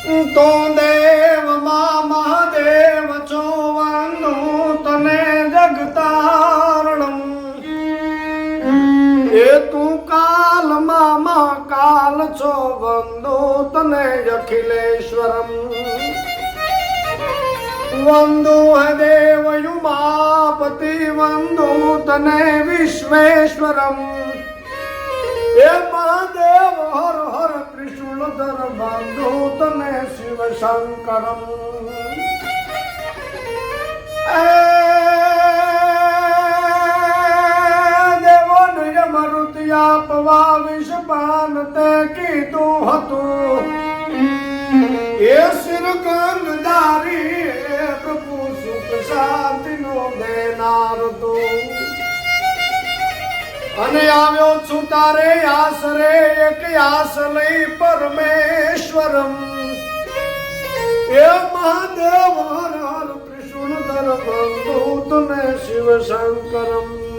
તો દેવ માં મહાદેવ છો વંદુ તને જગતારણમ એ તું કાલ માં મહાકાલ છો વંદુ તને અખિલેશ્વરમ વંદુ હે દેવ યુમાપતિ વંદુ તને વિશ્વેશ્વરમ એ મહાદેવ હર હર ત્રિશુલધર બંધુ તને શિવ શંકરમ દેવો નિજ મરુતિયા પવા વિષપાન તે કીધું હતું એ શિર ગંગધારી પ્રભુ સુખ શાંતિ નો દેનાર તો અને આવ્યો છું તારે આસરે એક આસ લઈ પરમેશ્વરમ એ મહાદેવ હર હર ત્રિશુલધર બંધુ તને શિવ શંકરમ